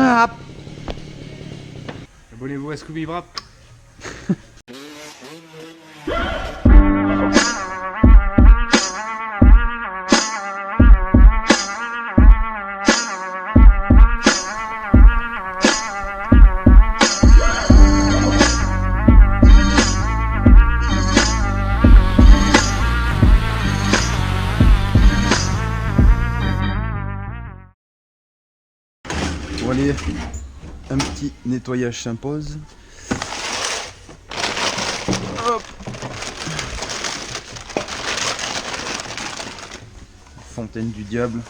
Wrap. Abonnez-vous à Scooby Wrap. Bon allez, un petit nettoyage s'impose. Hop. Fontaine du diable.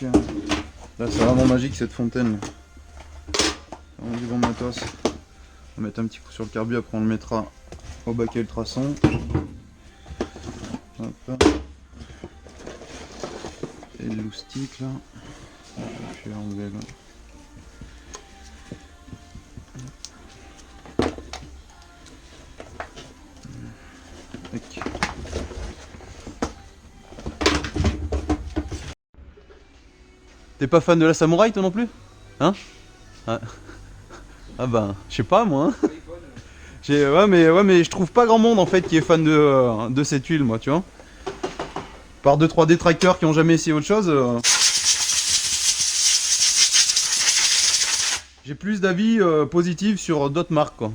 Ok. Là c'est vraiment magique cette fontaine. C'est vraiment du bon matos. On va mettre un petit coup sur le carbu, après on le mettra au baquet ultrason. Hop. Et le loustic là. Je vais enlever là. Tac. T'es pas fan de la samouraï toi non plus? Hein? Ah, ah ben, je sais pas moi. Hein. Ouais mais je trouve pas grand monde en fait qui est fan de cette huile moi, tu vois. Par 2-3 détracteurs qui ont jamais essayé autre chose. J'ai plus d'avis positifs sur d'autres marques quoi.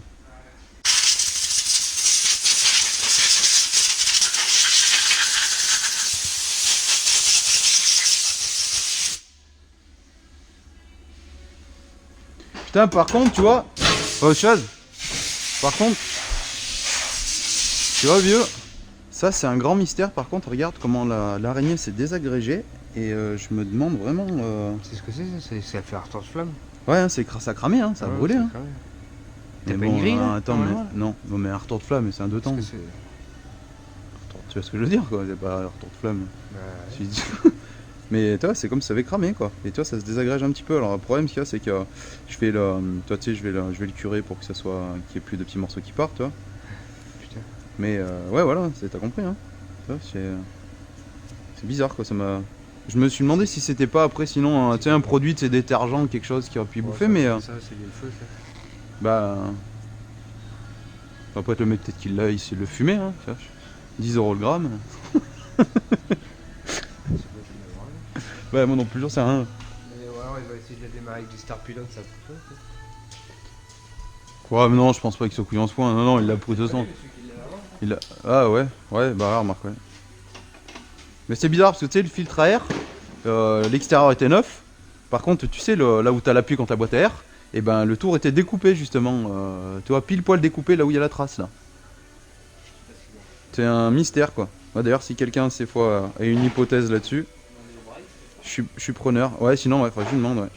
Putain par contre tu vois, autre chose. Par contre, tu vois vieux, ça c'est un grand mystère par contre, regarde comment l'araignée s'est désagrégée et je me demande vraiment... C'est ce que c'est fait un de flamme. Ouais hein, ça a cramé, hein, ça a brûlé. Hein. T'as pas une grille là? Attends, mais non, mais un retour de flamme, c'est un 2 temps. Tu vois ce que je veux dire quoi, c'est pas un retour de flamme. Bah, mais toi c'est comme si ça avait cramé quoi, et toi ça se désagrège un petit peu. Alors le problème qu'il y a c'est que je fais le, toi tu sais je vais le curer pour que ça soit, qu'il n'y ait plus de petits morceaux qui partent, toi. Putain. Mais ouais voilà, t'as compris hein. C'est bizarre quoi, ça m'a... Je me suis demandé si c'était pas après sinon tu sais un produit de ces détergents, quelque chose qui aurait pu bouffer, mais ça c'est le feu ça. Bah après le mec peut-être qu'il l'a, il sait le fumer hein, 10 € le gramme. Ouais, moi non plus, j'en sais rien. Et ouais, il va essayer de la démarrer avec du Star Pilot, ça peut. Ouais, mais non, je pense pas qu'il soit couillon en ce point. Non, non, il l'a pris de son. Il a... Ah ouais, ouais, bah remarque, ouais. Mais c'est bizarre parce que tu sais, le filtre à air, l'extérieur était neuf. Par contre, tu sais, là où t'as l'appui quand ta boîte à air, et ben le tour était découpé justement. Tu vois, pile poil découpé là où il y a la trace là. C'est un mystère quoi. Ouais, d'ailleurs, si quelqu'un, ces fois, a une hypothèse là-dessus. Je suis preneur. Ouais, sinon, ouais, faudrait que je lui demande, ouais.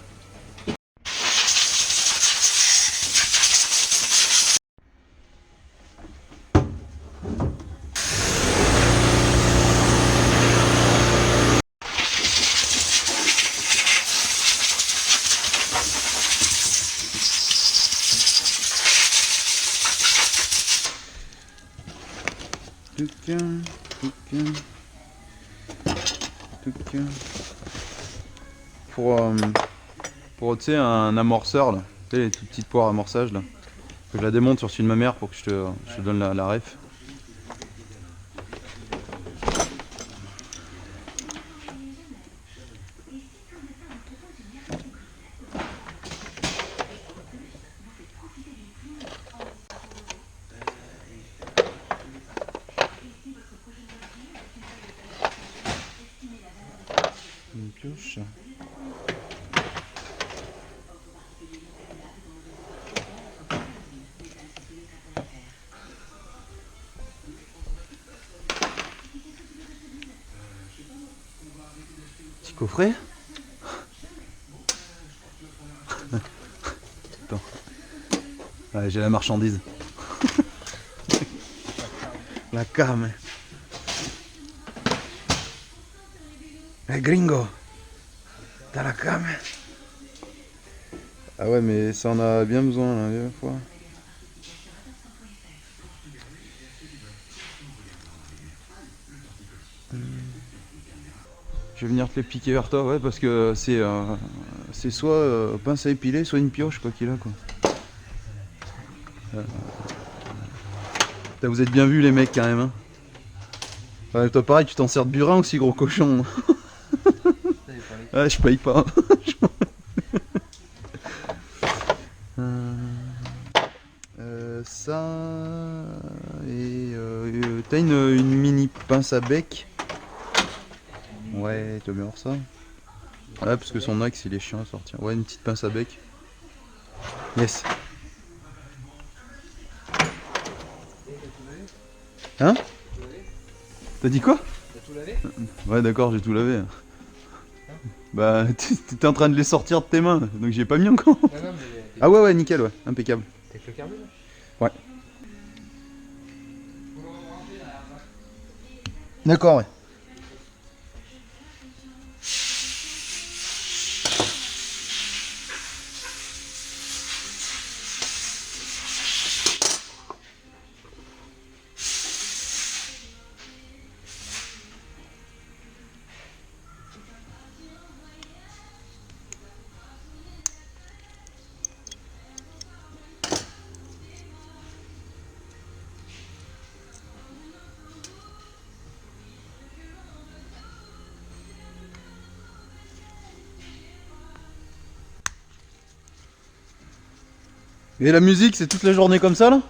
Pour tu sais, un amorceur là, tu sais les toutes petites poires amorçage là, que je la démonte sur celui de ma mère pour que je te donne la ref. Une pioche. Petit coffret. Attends. Ouais, j'ai la marchandise. La cam. Eh gringo. T'as la cam. Ah ouais, mais ça en a bien besoin la dernière fois. Je vais venir te les piquer vers toi, ouais, parce que c'est soit pince à épiler, soit une pioche, quoi qu'il a, quoi. Vous êtes bien vus, les mecs, quand même, hein. Ouais, toi, pareil, tu t'en sers de burin aussi, gros cochon. Ouais, je paye pas. Ça... Et... t'as une mini pince à bec. Ouais, tu veux bien voir ça? Ouais, parce que son axe il est chiant à sortir. Ouais, une petite pince à bec. Yes. Hein? T'as dit quoi? T'as tout lavé? Ouais, d'accord, j'ai tout lavé. Bah, t'étais en train de les sortir de tes mains, donc j'ai pas mis encore. Non, non, mais Ah ouais, nickel, ouais, impeccable. t'as que le carbu là? Ouais. D'accord, ouais. Et la musique, c'est toute la journée comme ça, là?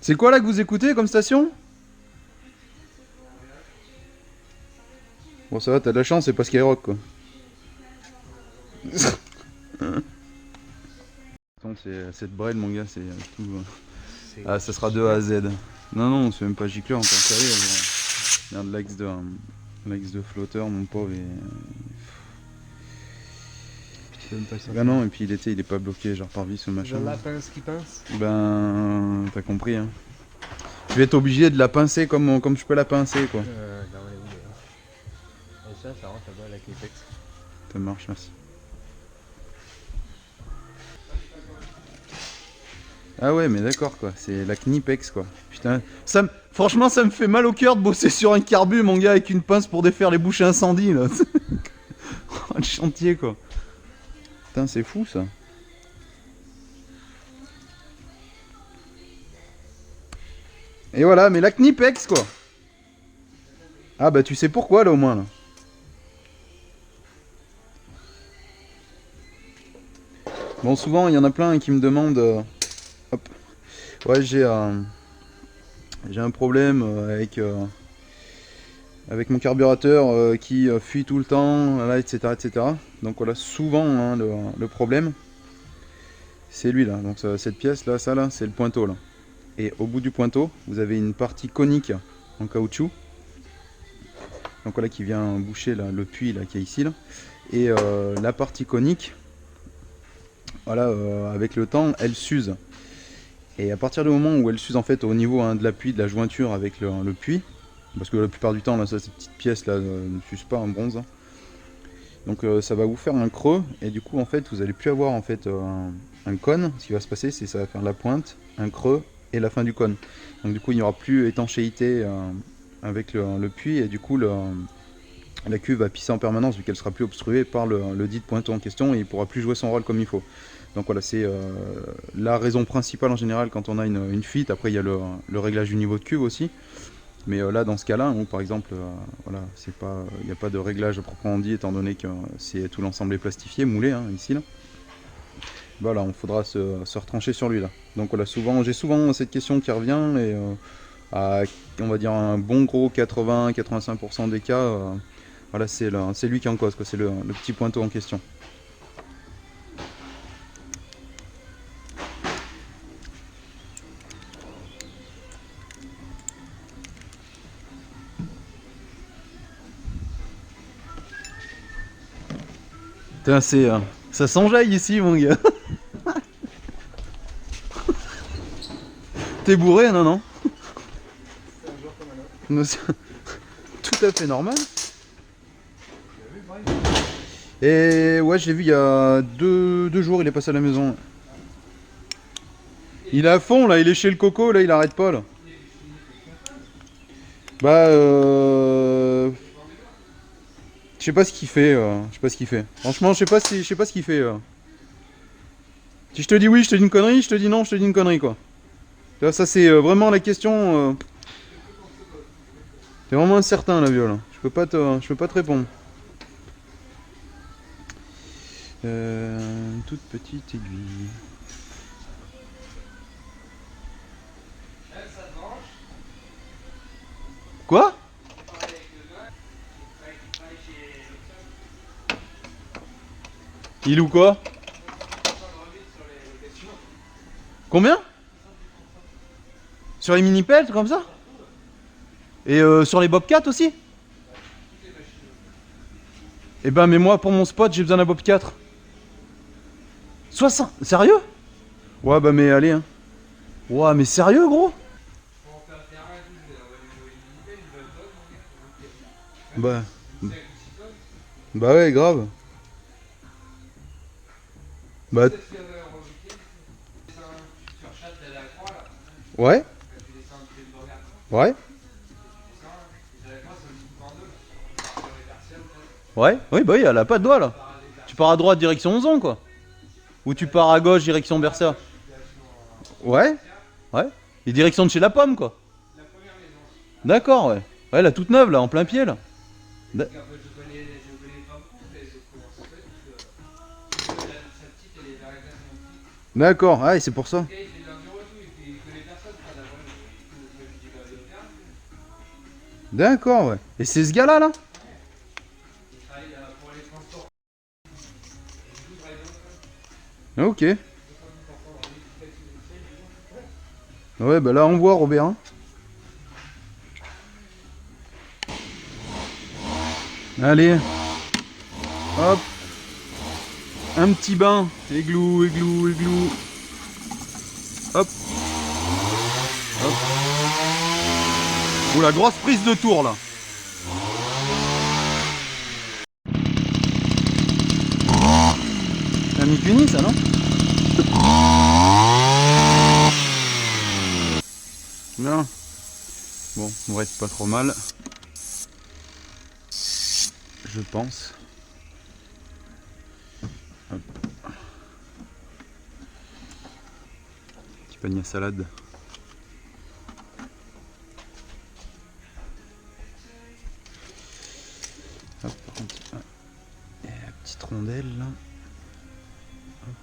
C'est quoi, là, que vous écoutez comme station? Bon, ça va, t'as de la chance, c'est pas Skyrock, quoi. C'est cette braille, mon gars, c'est tout... Ah, ça sera de A à Z. Non, non, c'est même pas gicleur, encore sérieux. Regarde l'axe de flotteur, mon pauvre, et... Ah non, et puis il est pas bloqué, genre par vis ou machin. La pince qui pince? Ben, t'as compris, hein. Je vais être obligé de la pincer comme je peux la pincer, quoi. Et ça rentre là-bas avec les textes. Ça marche, merci. Ah ouais, mais d'accord, quoi. C'est la Knipex, quoi. Putain, franchement, ça me fait mal au cœur de bosser sur un carbu, mon gars, avec une pince pour défaire les bouches à incendie, là. Oh, le chantier, quoi. Putain, c'est fou, ça. Et voilà, mais la Knipex, quoi. Ah bah, tu sais pourquoi, là, au moins, là. Bon, souvent, il y en a plein qui me demandent... hop. Ouais, j'ai un problème avec mon carburateur qui fuit tout le temps, là, etc., etc. Donc voilà, souvent, hein, le problème, c'est lui, là. Donc cette pièce, là, ça, là, c'est le pointeau, là. Et au bout du pointeau, vous avez une partie conique en caoutchouc. Donc voilà, qui vient boucher là, le puits, là, qui est ici, là. Et la partie conique... Voilà, avec le temps, elle s'use. Et à partir du moment où elle s'use en fait au niveau de l'appui, de la jointure avec le puits, parce que la plupart du temps, là, ça, ces petites pièces là ne s'usent pas en bronze. Hein. Donc ça va vous faire un creux, et du coup en fait vous allez plus avoir en fait un cône. Ce qui va se passer, c'est que ça va faire la pointe, un creux et la fin du cône. Donc du coup il n'y aura plus étanchéité avec le puits, et du coup la cuve va pisser en permanence vu qu'elle sera plus obstruée par le dit pointeau en question et il pourra plus jouer son rôle comme il faut. Donc voilà, c'est la raison principale en général quand on a une fuite. Après il y a le réglage du niveau de cuve aussi. Mais là dans ce cas-là, où par exemple, voilà, il n'y a pas de réglage proprement dit étant donné que c'est tout l'ensemble est plastifié, moulé hein, ici là. Voilà, il faudra se retrancher sur lui là. Donc voilà, j'ai souvent cette question qui revient et à, on va dire un bon gros 80-85% des cas, voilà, c'est lui qui est en cause, c'est le petit pointeau en question. Putain, ça s'enjaille ici mon gars. T'es bourré, non, non? C'est un jour comme un autre. Tout à fait normal. Et ouais, j'ai vu il y a deux jours, il est passé à la maison. Il est à fond là, il est chez le coco, là il arrête pas là. Bah je sais pas ce qu'il fait, je sais pas ce qu'il fait. Franchement, je sais pas ce qu'il fait. Si je te dis oui, je te dis une connerie, je te dis non, je te dis une connerie quoi. Ça c'est vraiment la question. C'est vraiment incertain la viole. Je peux pas te répondre. Une toute petite aiguille. Quoi? Il ou quoi? Combien? Sur les mini-pelles comme ça? Et sur les Bobcat aussi? Eh ben mais moi pour mon spot j'ai besoin d'un Bob 4. 60? Sérieux? Ouais bah mais allez hein. Ouais mais sérieux gros? Bah... Bah ouais grave. Bah... Ouais. Ouais. Ouais, oui bah oui, elle a pas de doigt là. Tu pars à droite direction 11 ans quoi. Ou tu pars à gauche direction Bersa. Ouais. Ouais. Et direction de chez la pomme quoi. D'accord ouais. Ouais la toute neuve là, en plein pied là. D'accord, ah et c'est pour ça. D'accord ouais. Et c'est ce gars là là? Ok. Ouais bah là on voit Robert hein. Allez. Hop. Un petit bain. Églou, églou, églou. Hop. Hop. Oula, grosse prise de tour là. C'est un Mikuni ça non? Non. Bon, on reste pas trop mal. Je pense. Hop. Petit panier à salade. Hop, et la petite rondelle là. Hop.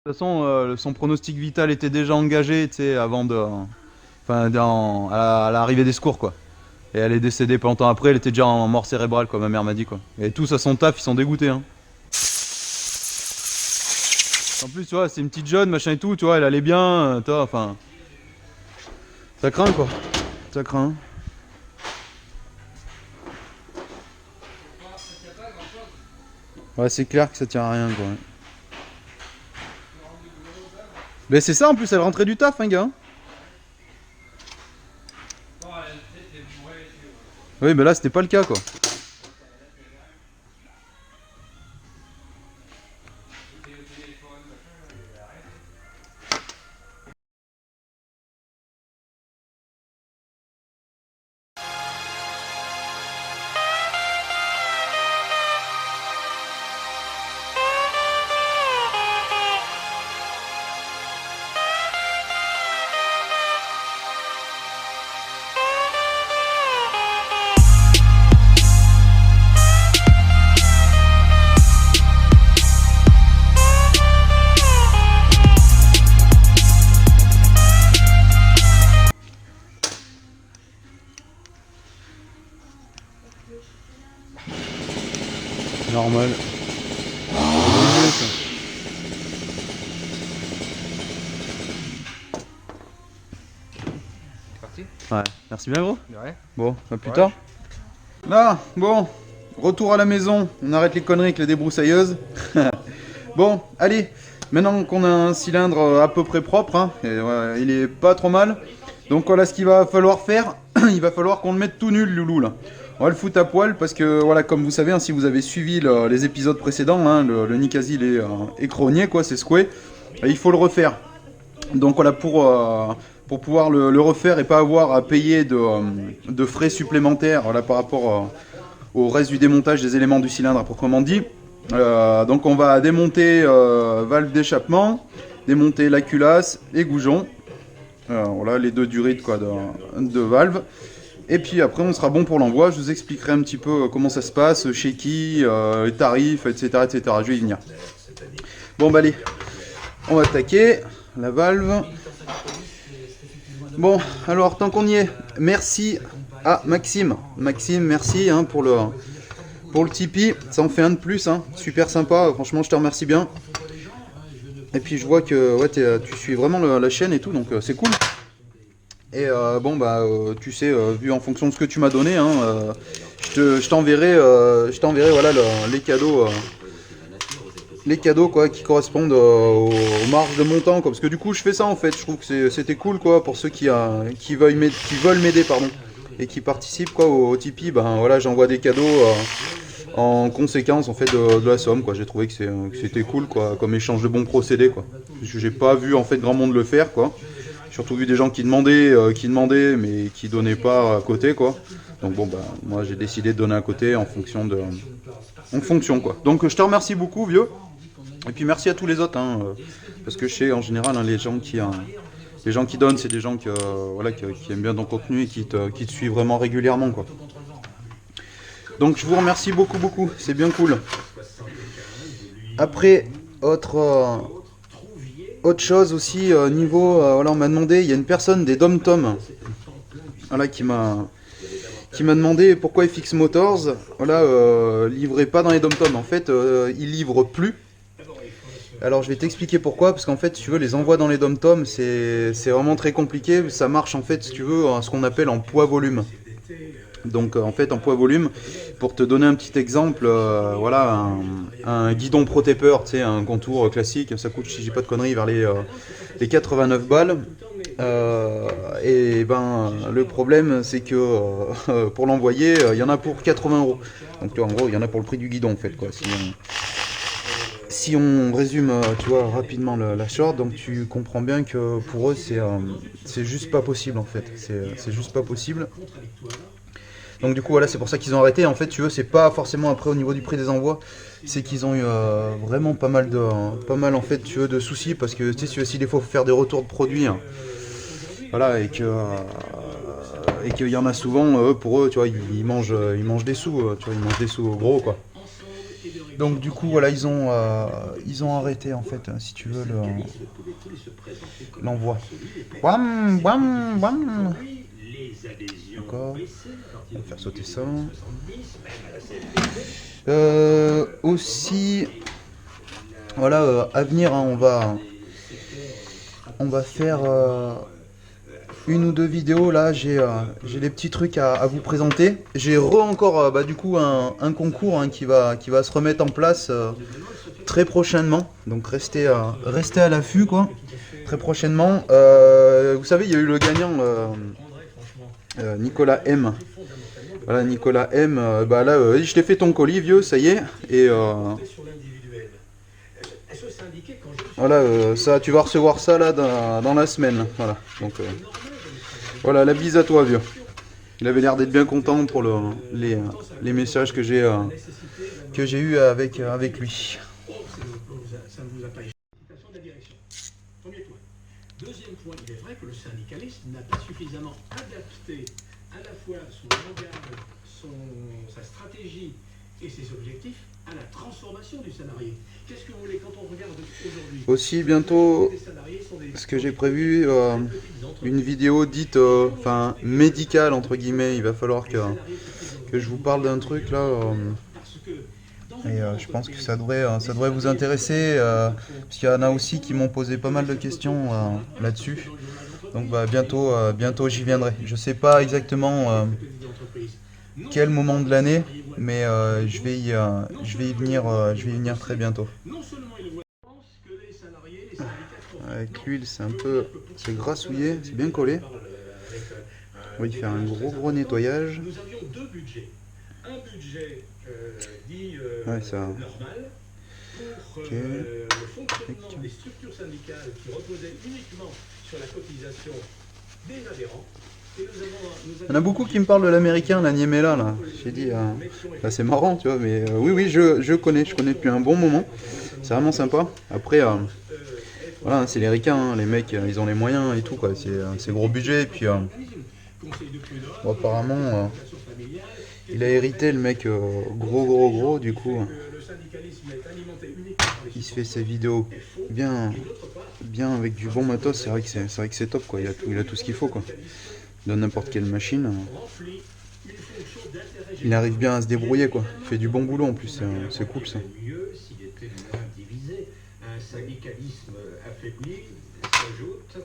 De toute façon, son pronostic vital était déjà engagé, tu sais, avant de, enfin, à l'arrivée des secours, quoi. Et elle est décédée pas longtemps après, elle était déjà en mort cérébrale, quoi. Ma mère m'a dit, quoi. Et tous à son taf, ils sont dégoûtés, hein. En plus, tu vois, c'est une petite jeune, machin et tout, tu vois, elle allait bien, toi, enfin, ça craint, quoi. Ça craint. Ouais, c'est clair que ça tient à rien, quoi. Mais c'est ça en plus, elle rentrait du taf, hein, gars. Oui, mais là, c'était pas le cas, quoi. Normal. C'est parti? Ouais, merci bien gros. Ouais. Bon, à plus tard. Là, bon, retour à la maison, on arrête les conneries avec les débroussailleuses. Bon, allez, maintenant qu'on a un cylindre à peu près propre, hein, et, ouais, il est pas trop mal. Donc voilà ce qu'il va falloir faire, il va falloir qu'on le mette tout nul, loulou, là. On va le foutre à poil parce que, voilà, comme vous savez, hein, si vous avez suivi les épisodes précédents, hein, le Nicasie il est écrogné, quoi, c'est secoué, et il faut le refaire. Donc voilà, pour pouvoir le refaire et pas avoir à payer de frais supplémentaires, voilà, par rapport au reste du démontage des éléments du cylindre à proprement dit. Donc on va démonter valve d'échappement, démonter la culasse et goujon. Voilà les deux durites quoi, de valve. Et puis après on sera bon pour l'envoi. Je vous expliquerai un petit peu comment ça se passe, chez qui, les tarifs, etc., etc. Je vais y venir. Bon bah allez, on va attaquer la valve. Bon, alors tant qu'on y est, merci à Maxime. Maxime, merci hein, pour le Tipeee. Ça en fait un de plus, hein. Super sympa. Franchement, je te remercie bien. Et puis je vois que ouais, tu suis vraiment la chaîne et tout, donc c'est cool. Et bon, bah, tu sais, vu en fonction de ce que tu m'as donné, hein, je t'enverrai voilà, les cadeaux. Les cadeaux quoi qui correspondent aux marges de montant quoi, parce que du coup je fais ça en fait, je trouve que c'était cool quoi pour ceux qui veulent m'aider pardon et qui participent quoi au Tipeee, ben voilà j'envoie des cadeaux en conséquence en fait de la somme quoi. J'ai trouvé que c'était cool quoi comme échange de bons procédés quoi, parce que j'ai pas vu en fait grand monde le faire quoi, surtout vu des gens qui demandaient mais qui donnaient pas à côté quoi. Donc bon bah moi j'ai décidé de donner à côté en fonction quoi. Donc je te remercie beaucoup vieux. Et puis merci à tous les autres, hein, parce que je sais en général hein, les gens qui donnent, c'est des gens voilà, qui aiment bien ton contenu et qui te suivent vraiment régulièrement quoi. Donc je vous remercie beaucoup, c'est bien cool. Après autre chose aussi niveau voilà on m'a demandé, il y a une personne des DomTom voilà qui m'a demandé pourquoi FX Motors voilà livrait pas dans les DomTom. En fait ils livrent plus. Alors je vais t'expliquer pourquoi, parce qu'en fait si tu veux les envois dans les DomTom c'est vraiment très compliqué, ça marche en fait si tu veux ce qu'on appelle en poids-volume. Donc en fait en poids-volume, pour te donner un petit exemple, voilà un guidon ProTaper, tu sais un contour classique, ça coûte si j'ai pas de conneries vers les 89 balles. Et ben le problème c'est que pour l'envoyer il y en a pour 80 €. Donc tu vois, en gros il y en a pour le prix du guidon en fait quoi. Si on résume tu vois, rapidement la short, donc tu comprends bien que pour eux c'est juste pas possible en fait. C'est juste pas possible. Donc du coup voilà c'est pour ça qu'ils ont arrêté. En fait tu veux c'est pas forcément après au niveau du prix des envois, c'est qu'ils ont eu vraiment pas mal en fait tu veux de soucis, parce que tu sais si des fois faut faire des retours de produits hein, voilà et qu'il y en a souvent pour eux tu vois ils mangent des sous tu vois, ils mangent des sous gros quoi. Donc du coup voilà ils ont arrêté en fait si tu veux l'envoi. D'accord. On va faire sauter ça. Aussi voilà à venir hein, on va faire une ou deux vidéos là, j'ai des petits trucs à vous présenter. J'ai encore du coup un concours hein, qui va se remettre en place très prochainement. Donc restez à l'affût quoi. Très prochainement. Vous savez il y a eu le gagnant Nicolas M. Voilà, Nicolas M. Bah là, je t'ai fait ton colis, vieux, ça y est. Et voilà, ça, tu vas recevoir ça là dans la semaine. Voilà, donc voilà, la bise à toi, vieux. Il avait l'air d'être bien content pour les messages que j'ai eu avec lui. Deuxième point, il est vrai que le syndicalisme n'a pas suffisamment adapté à la fois son langage, sa stratégie et ses objectifs à la transformation du salarié. Qu'est-ce que vous voulez quand on regarde aujourd'hui? Aussi bientôt, ce que j'ai prévu, une vidéo dite médicale entre guillemets. Il va falloir que je vous parle d'un truc là. Et je pense que ça devrait vous intéresser, parce qu'il y en a aussi qui m'ont posé pas mal de questions là-dessus. Donc bah, bientôt j'y viendrai. Je sais pas exactement quel moment de l'année, mais je vais y venir très bientôt. Avec l'huile, c'est grassouillé, c'est bien collé. On va y faire un gros nettoyage. Nous avions deux budgets. Un budget dit ouais, ça... normal pour le fonctionnement des structures syndicales qui reposaient uniquement sur la cotisation des adhérents. Et il y en a beaucoup qui me parlent de l'américain, la Niemela, là. J'ai dit, bah, c'est marrant, tu vois, mais oui, je connais depuis un bon moment. C'est vraiment sympa. Après, voilà, c'est les ricains, hein, les mecs, ils ont les moyens et tout, quoi. C'est gros budget, et puis bon, apparemment, il a hérité, le mec, gros, du coup. Il se fait ses vidéos bien avec du bon matos, c'est vrai que c'est top, quoi. Il a tout ce qu'il faut, quoi. Dans n'importe quelle machine. Il arrive bien à se débrouiller, quoi. Il fait du bon boulot en plus, c'est cool ça. Un syndicalisme affaibli s'ajoute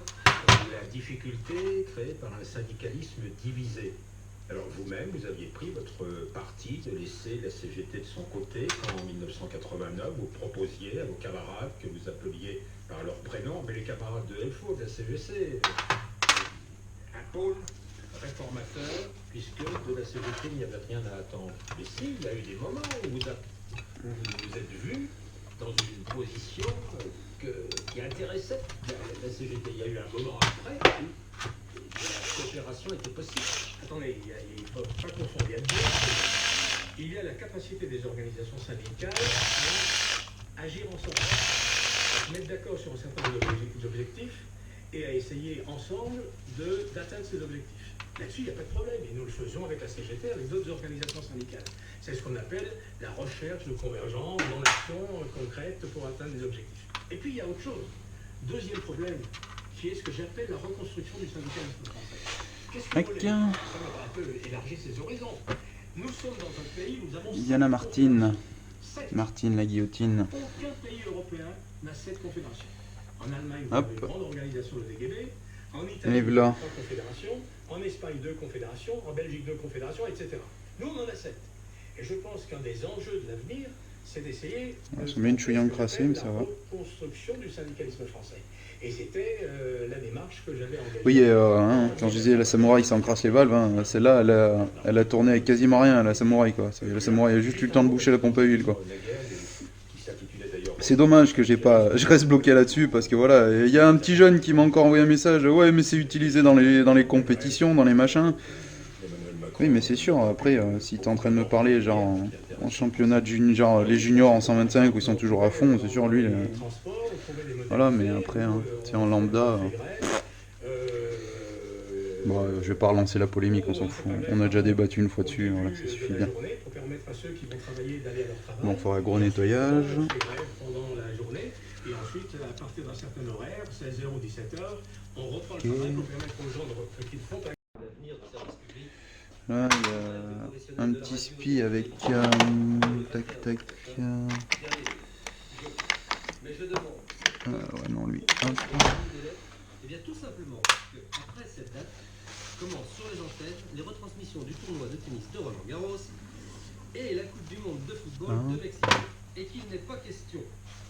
la difficulté créée par un syndicalisme divisé. Alors vous-même, vous aviez pris votre parti de laisser la CGT de son côté quand en 1989 vous proposiez à vos camarades que vous appeliez par leur prénom, mais les camarades de LFO, de la CGC, un pôle réformateur, puisque de la CGT il n'y avait rien à attendre. Mais si, il y a eu des moments où vous êtes vus dans une position qui intéressait la CGT. Il y a eu un moment après où la coopération était possible. Attendez, il ne faut pas confondre. Il y a la capacité des organisations syndicales à agir ensemble, à se mettre d'accord sur un certain nombre d'objectifs et à essayer ensemble d'atteindre ces objectifs. Là-dessus, il n'y a pas de problème. Et nous le faisons avec la CGT, avec d'autres organisations syndicales. C'est ce qu'on appelle la recherche de convergence dans l'action concrète pour atteindre des objectifs. Et puis, il y a autre chose. Deuxième problème, qui est ce que j'appelle la reconstruction du syndicalisme français. Qu'est-ce que vous voulez? Ça va un peu élargir ses horizons. Nous sommes dans un pays où nous avons... Diana Martine la guillotine. Aucun pays européen n'a 7 confédérations. En Allemagne, vous avez une grande organisation, le DGB. En Italie, 3 confédérations. En Espagne, 2 confédérations. En Belgique, 2 confédérations, etc. Nous, on en a 7. Et je pense qu'un des enjeux de l'avenir, c'est d'essayer de met une chouille encrassée, mais ça va. Reconstruction du syndicalisme français. Et c'était la démarche que j'avais engagée. Oui, quand je disais la samouraï s'encrasse les valves, hein, celle-là, elle a tourné avec quasiment rien, la samouraï, quoi. La samouraï a juste eu le temps de boucher la pompe à huile, quoi. C'est dommage que je reste bloqué là-dessus, parce que voilà, il y a un petit jeune qui m'a encore envoyé un message, ouais, mais c'est utilisé dans les compétitions, dans les machins. Oui, mais c'est sûr, après, si t'es en train de me parler, genre, en championnat de genre les juniors en 125, où ils sont toujours à fond, c'est sûr, lui, voilà, mais après, en lambda, bon, je vais pas relancer la polémique, on s'en fout, on a déjà débattu une fois dessus, voilà, ça suffit bien. Bon, il faudra gros nettoyage. Et ensuite, à partir d'un certain horaire, 16h ou 17h, on reprend le travail pour permettre aux gens qui font l'avenir du service public. Là, il y a un petit spi avec tac. Ouais, non, lui. Hop. Eh bien, tout simplement, après cette date, commencent sur les antennes les retransmissions du tournoi de tennis de Roland Garros et la Coupe du Monde de football de Mexique. Et qu'il n'est pas question,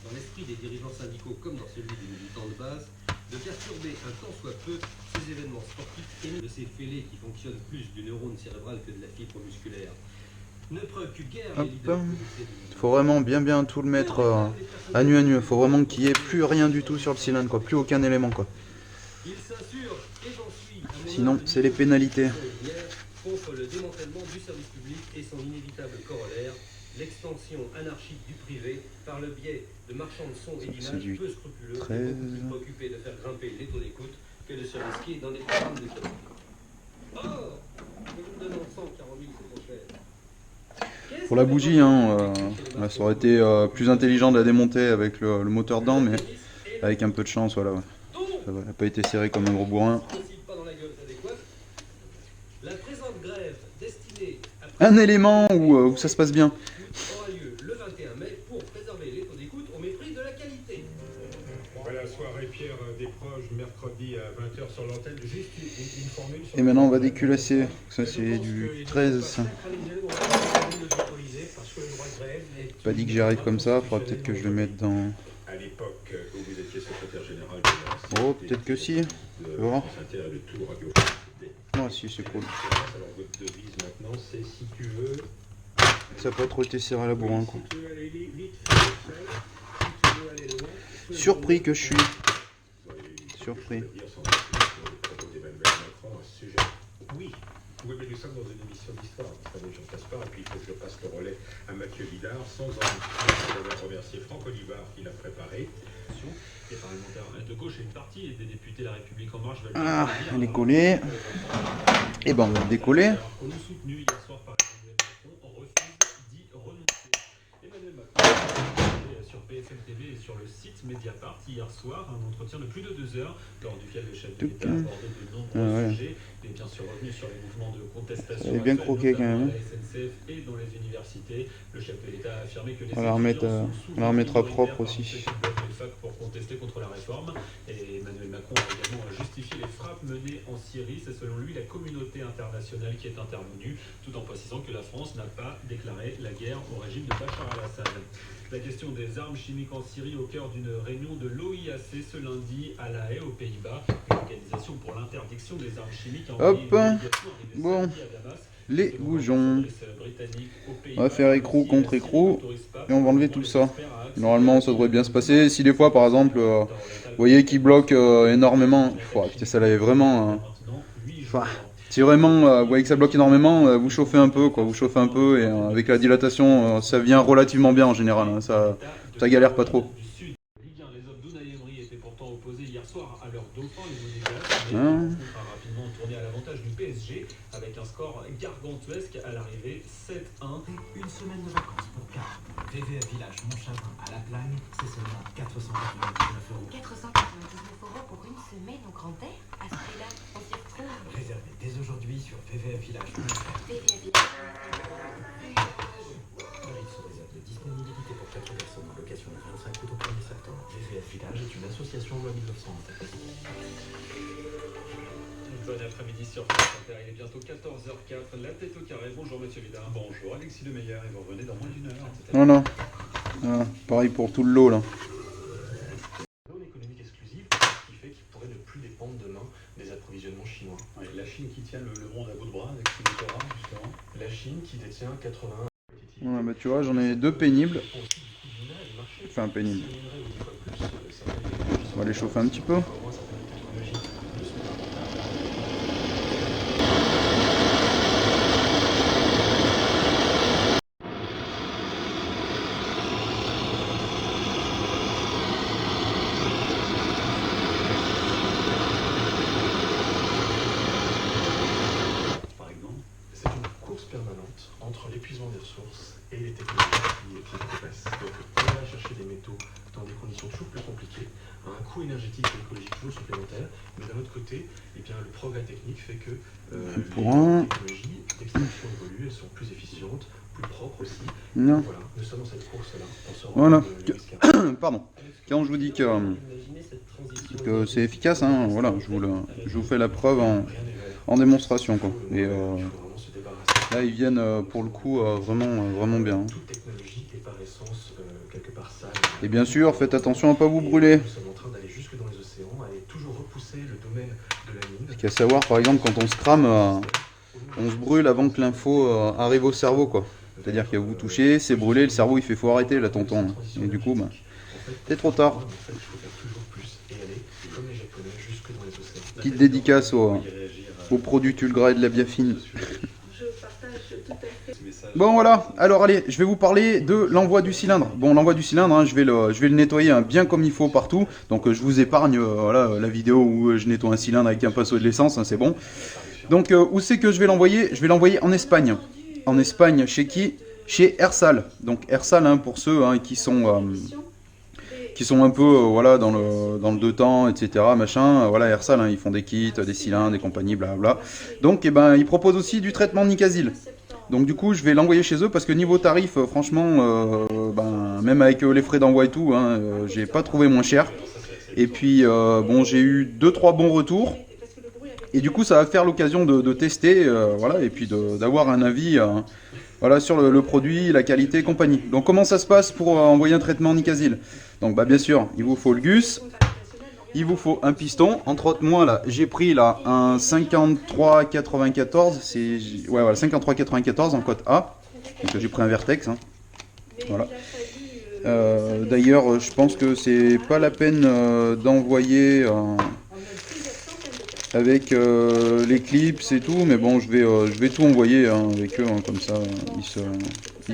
dans l'esprit des dirigeants syndicaux comme dans celui des militants de base, de perturber un tant soit peu ces événements sportifs et de ces fêlés qui fonctionnent plus du neurone cérébral que de la fibre musculaire. Ne préoccupe guère les leaders. Faut vraiment bien tout le mettre à nu. Faut vraiment qu'il n'y ait plus rien du tout sur le cylindre, quoi. Plus aucun élément, quoi. Sinon, c'est les pénalités. Contre le démantèlement du service public et son inévitable corollaire, l'extension anarchique du privé par le biais de marchands de son et d'images peu scrupuleux et beaucoup plus préoccupés de faire grimper les taux d'écoute que de se risquer dans des programmes de qualité. Or, vous me donnez 140 000, c'est trop cher. Pour la bougie, hein, ça aurait été plus intelligent de la démonter avec le moteur dedans, mais avec un peu de chance, voilà. Ça n'a pas été serré comme un gros bourrin. Un élément où ça se passe bien. Aura lieu le 21 mai pour préserver les taux d'écoute au mépris de la qualité. Voilà, soirée Pierre des proches, mercredi à 20h sur l'antenne. Juste une formule. Et maintenant on va déculasser. Ça c'est du 13. Ça. Pas dit que j'y arrive comme ça, faudra peut-être que je le mette dans... À l'époque où vous étiez secrétaire général de Oh, peut-être que si. Tu vois. Ah si, c'est cool. Alors votre devise maintenant, c'est si tu veux... Ça n'a pas trop été serré à la bourrin, quoi. Si tu veux aller vite, fais si tu veux aller loin... Surpris que je suis. Surpris. Oui, mais nous sommes dans une émission d'histoire. Vous savez, j'en passe pas. Et puis il faut que je passe le relais à Mathieu Vidard. Sans en remercier Franck Olivard qui l'a préparé. Les parlementaires de gauche et une partie des députés de la République en marche veulent... Ah, elle est collée. Et ben on va le décoller. On nous soutenu hier soir par Emmanuel Macron, on refuse d'y renoncer. Emmanuel Macron sur BFM TV et sur le site Mediapart hier soir un entretien de plus de 2 heures lors duquel le chef de l'État a abordé de nombreux sujets et bien sûr revenu sur les mouvements de contestation. Elle est bien croquée quand même. Dans la SNCF et dans les universités, le chef de l'État a affirmé que les on la remettra propre aussi. Pour contester contre la réforme. Et Emmanuel Macron a également justifié les frappes menées en Syrie. C'est selon lui la communauté internationale qui est intervenue, tout en précisant que la France n'a pas déclaré la guerre au régime de Bachar al-Assad. La question des armes chimiques en Syrie au cœur d'une réunion de l'OIAC ce lundi à La Haye, aux Pays-Bas. Une organisation pour l'interdiction des armes chimiques. Hop, bon, les goujons. On va faire écrou contre écrou et on va enlever tout ça. Normalement ça devrait bien se passer. Si des fois par exemple vous voyez qu'il bloque énormément, putain, ça l'avait vraiment... si vraiment vous voyez que ça bloque énormément, vous chauffez un peu, quoi. Vous chauffez un peu et avec la dilatation ça vient relativement bien en général, hein. Ça galère pas trop. Avec un score gargantuesque à l'arrivée, 7-1. Une semaine de vacances pour 4. VVF Village Montchavin à La Plagne, c'est seulement 499 €. 499 € pour une semaine au Grand Air? À ce prix-là, on s'y retrouve. Réservez dès aujourd'hui sur VVF Village Montchavin. VVF Village. Tarifs sous réserve de disponibilité pour 4 personnes en location du 25 août au 1er septembre. VVF Village est une association loi 1901. Bon après-midi sur France Inter, il est bientôt 14h04, la tête au carré. Bonjour Mathieu Vidard. Bonjour Alexis Lemeyer, et vous revenez dans moins d'une heure. Voilà. Voilà. Pareil pour tout le lot là. Zone économique exclusive qui fait qu'il pourrait ne plus dépendre demain des approvisionnements chinois. Ouais, la Chine qui tient le monde à bout de bras avec ses motorats justement. La Chine qui détient 80... Ouais, bah tu vois, j'en ai 2 pénibles. Enfin pénibles. On va les chauffer un petit peu. Permanente entre l'épuisement des ressources et les technologies qui progressent. Donc on va chercher des métaux dans des conditions toujours plus compliquées, à un coût énergétique et écologique toujours supplémentaire, mais d'un autre côté, eh bien, le progrès technique fait que les technologies d'extraction évoluent, elles sont plus efficientes, plus propres aussi. Non. Voilà, nous sommes dans cette course-là. Voilà. Pardon. Quand je vous dis que c'est efficace, hein, voilà, je vous fais la preuve en démonstration, quoi. Et là, ils viennent pour le coup vraiment bien. Toute technologie est par essence quelque part sale. Et bien sûr, faites attention à ne pas vous brûler. Nous sommes en train d'aller jusque dans les océans, aller toujours qu'à savoir, par exemple, quand on se crame, on se brûle avant que l'info arrive au cerveau, quoi. C'est-à-dire que vous touchez, c'est brûlé, le cerveau il fait faut arrêter là, tonton. Et du coup, bah, c'est trop tard. Petite dédicace au produit Tulgras et de la Biafine. Bon voilà, alors allez, je vais vous parler de l'envoi du cylindre. Bon, l'envoi du cylindre, hein, je vais le nettoyer hein, bien comme il faut partout. Donc je vous épargne voilà, la vidéo où je nettoie un cylindre avec un pinceau de l'essence, hein, c'est bon. Donc où c'est que je vais l'envoyer? Je vais l'envoyer en Espagne. En Espagne, chez qui? Chez Ersal. Donc Ersal, hein, pour ceux hein, qui sont un peu voilà, dans le deux temps, etc. Machin. Voilà, Ersal, hein, ils font des kits, des cylindres, des compagnies, blablabla. Donc eh ben, ils proposent aussi du traitement Nicasil. Donc du coup je vais l'envoyer chez eux parce que niveau tarif franchement ben, même avec les frais d'envoi et tout hein, j'ai pas trouvé moins cher. Et puis bon j'ai eu 2-3 bons retours et du coup ça va faire l'occasion de tester voilà, et puis d'avoir un avis voilà, sur le produit, la qualité et compagnie. Donc comment ça se passe pour envoyer un traitement Nicasil? Donc bah, bien sûr il vous faut le gus. Il vous faut un piston, entre autres moi là, j'ai pris là un 5394, c'est ouais voilà 5394 en cote A, donc j'ai pris un Vertex, hein. Voilà. D'ailleurs je pense que c'est pas la peine d'envoyer avec les clips et tout, mais bon je vais tout envoyer hein, avec eux, hein, comme ça ils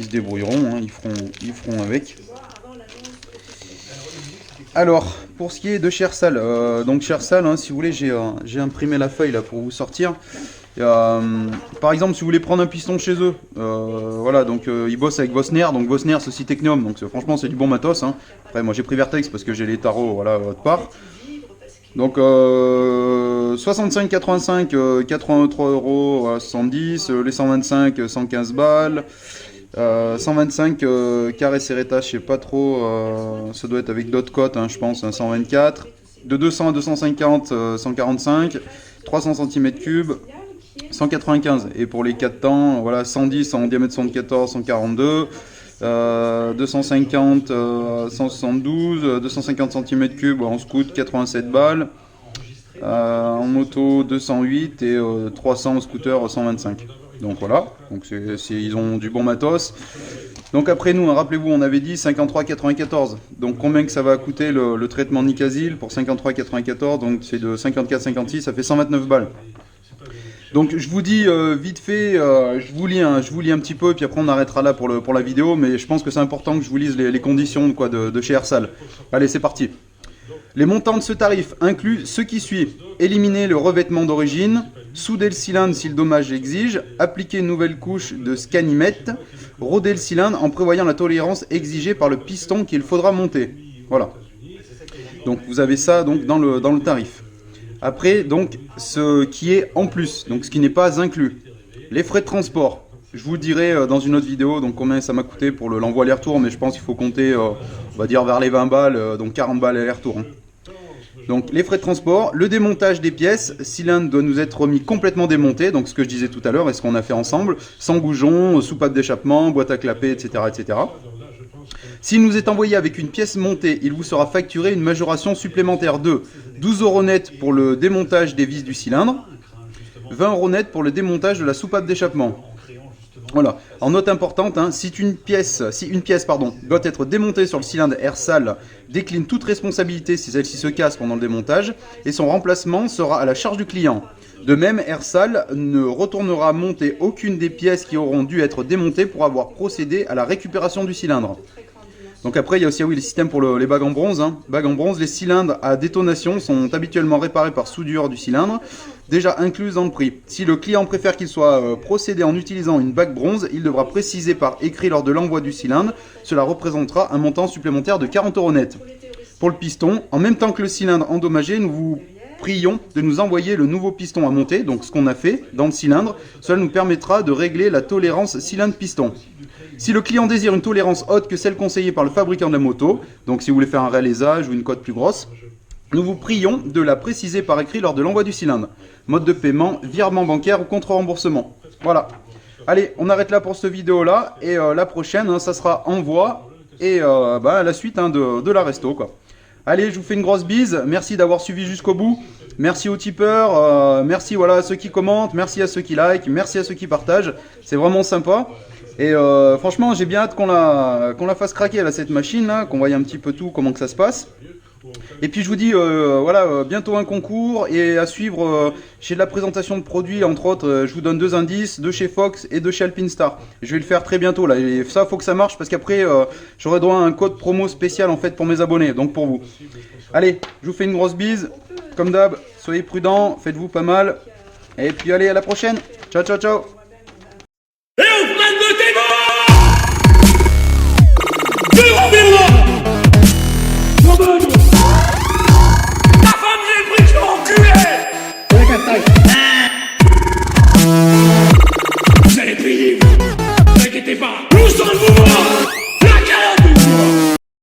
se débrouilleront, hein, ils feront avec. Alors, pour ce qui est de Shersal, donc Shersal, hein, si vous voulez, j'ai imprimé la feuille là pour vous sortir. Par exemple, si vous voulez prendre un piston chez eux, voilà, donc ils bossent avec Vosner, donc Vosner c'est aussi Technium, donc franchement c'est du bon matos. Hein. Après, moi j'ai pris Vertex parce que j'ai les tarots, voilà, de part. Donc 65,85, 83 euros à 70, les 125, 115 balles. 125 carré Serreta, je sais pas trop, ça doit être avec d'autres cotes, hein, je pense, hein, 124. De 200 à 250, 145. 300 cm3, 195. Et pour les 4 temps, voilà, 110 en diamètre 74, 142. 250, 172. 250 cm3 en scoot, 87 balles. En moto, 208. Et 300 en scooter, 125. Donc voilà, donc ils ont du bon matos. Donc après nous, hein, rappelez-vous, on avait dit 53,94. Donc combien que ça va coûter le traitement Nicasil pour 53,94? Donc c'est de 54,56, ça fait 129 balles. Donc je vous dis vite fait, je vous lis un petit peu, puis après on arrêtera là pour la vidéo, mais je pense que c'est important que je vous lise les conditions quoi, de chez Ersal. Allez, c'est parti. Les montants de ce tarif incluent ce qui suit: éliminer le revêtement d'origine, souder le cylindre si le dommage exige, appliquer une nouvelle couche de scanimètre, roder le cylindre en prévoyant la tolérance exigée par le piston qu'il faudra monter. Voilà. Donc vous avez ça donc dans le tarif. Après donc ce qui est en plus, donc ce qui n'est pas inclus, les frais de transport. Je vous dirai dans une autre vidéo donc combien ça m'a coûté pour l'envoi aller-retour, mais je pense qu'il faut compter on va dire vers les 20 balles, donc 40 balles aller-retour. Hein. Donc les frais de transport, le démontage des pièces, cylindre doit nous être remis complètement démonté, donc ce que je disais tout à l'heure et ce qu'on a fait ensemble, sans goujon, soupape d'échappement, boîte à clapper, etc. etc. S'il nous est envoyé avec une pièce montée, il vous sera facturé une majoration supplémentaire de 12 € net pour le démontage des vis du cylindre, 20 € net pour le démontage de la soupape d'échappement. Voilà. En note importante, hein, si une pièce doit être démontée sur le cylindre Ersal, décline toute responsabilité si celle-ci se casse pendant le démontage, et son remplacement sera à la charge du client. De même, Ersal ne retournera monter aucune des pièces qui auront dû être démontées pour avoir procédé à la récupération du cylindre. Donc après, il y a aussi les systèmes pour les bagues en bronze. Hein. Bagues en bronze, les cylindres à détonation sont habituellement réparés par soudure du cylindre, déjà incluse dans le prix. Si le client préfère qu'il soit procédé en utilisant une bague bronze, il devra préciser par écrit lors de l'envoi du cylindre. Cela représentera un montant supplémentaire de 40 € net. Pour le piston, en même temps que le cylindre endommagé, nous vous prions de nous envoyer le nouveau piston à monter, donc ce qu'on a fait dans le cylindre. Cela nous permettra de régler la tolérance cylindre-piston. Si le client désire une tolérance haute que celle conseillée par le fabricant de la moto, donc si vous voulez faire un réalésage ou une cote plus grosse, nous vous prions de la préciser par écrit lors de l'envoi du cylindre. Mode de paiement, virement bancaire ou contre-remboursement. Voilà. Allez, on arrête là pour cette vidéo-là, et la prochaine, hein, ça sera envoi, et la suite hein, de la resto, quoi. Allez, je vous fais une grosse bise. Merci d'avoir suivi jusqu'au bout. Merci aux tipeurs. Merci voilà, à ceux qui commentent. Merci à ceux qui like. Merci à ceux qui partagent. C'est vraiment sympa. Et franchement, j'ai bien hâte qu'on la fasse craquer, là, cette machine, là, qu'on voie un petit peu tout, comment que ça se passe. Et puis je vous dis, voilà, bientôt un concours et à suivre chez de la présentation de produits, entre autres, je vous donne 2 indices, de chez Fox et de chez Alpinestar. Je vais le faire très bientôt là, et ça faut que ça marche parce qu'après j'aurai droit à un code promo spécial en fait pour mes abonnés, donc pour vous. Allez, je vous fais une grosse bise, comme d'hab, soyez prudents, faites-vous pas mal, et puis allez à la prochaine, ciao ciao ciao.